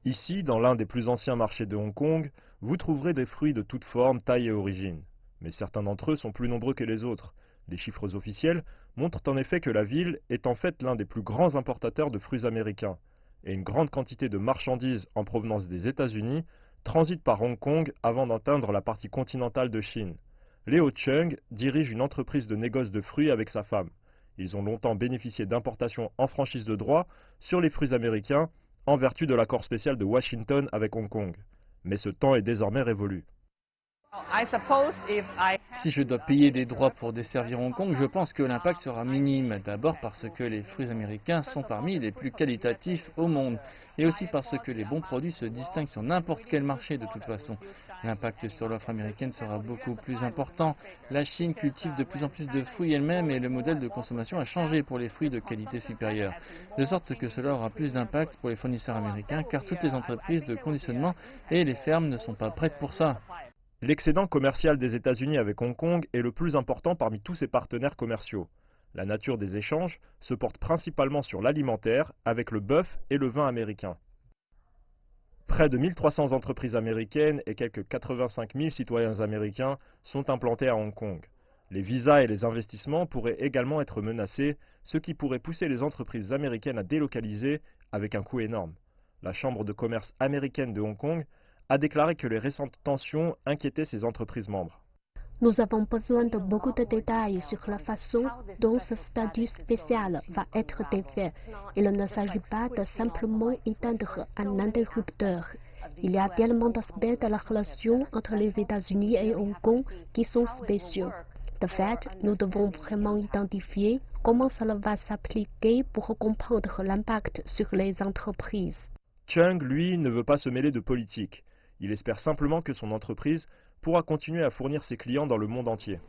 Ici, dans l'un des plus anciens marchés de Hong Kong, vous trouverez des fruits de toutes formes, tailles et origines. Mais certains d'entre eux sont plus nombreux que les autres. Les chiffres officiels montrent en effet que la ville est en fait l'un des plus grands importateurs de fruits américains. Et une grande quantité de marchandises en provenance des États-Unis transitent par Hong Kong avant d'atteindre la partie continentale de Chine. Leo Chung dirige une entreprise de négoce de fruits avec sa femme. Ils ont longtemps bénéficié d'importations en franchise de droit sur les fruits américains en vertu de l'accord spécial de Washington avec Hong Kong. Mais ce temps est désormais révolu. Si je dois payer des droits pour desservir Hong Kong, je pense que l'impact sera minime. D'abord parce que les fruits américains sont parmi les plus qualitatifs au monde. Et aussi parce que les bons produits se distinguent sur n'importe quel marché de toute façon. L'impact sur l'offre américaine sera beaucoup plus important. La Chine cultive de plus en plus de fruits elle-même et le modèle de consommation a changé pour les fruits de qualité supérieure. De sorte que cela aura plus d'impact pour les fournisseurs américains car toutes les entreprises de conditionnement et les fermes ne sont pas prêtes pour ça. L'excédent commercial des États-Unis avec Hong Kong est le plus important parmi tous ses partenaires commerciaux. La nature des échanges se porte principalement sur l'alimentaire, avec le bœuf et le vin américain. Près de 1300 entreprises américaines et quelques 85 000 citoyens américains sont implantés à Hong Kong. Les visas et les investissements pourraient également être menacés, ce qui pourrait pousser les entreprises américaines à délocaliser avec un coût énorme. La Chambre de commerce américaine de Hong Kong a déclaré que les récentes tensions inquiétaient ses entreprises membres. Nous avons besoin de beaucoup de détails sur la façon dont ce statut spécial va être défait. Il ne s'agit pas de simplement éteindre un interrupteur. Il y a tellement d'aspects de la relation entre les États-Unis et Hong Kong qui sont spéciaux. De fait, nous devons vraiment identifier comment cela va s'appliquer pour comprendre l'impact sur les entreprises. Chung, lui, ne veut pas se mêler de politique. Il espère simplement que son entreprise pourra continuer à fournir ses clients dans le monde entier.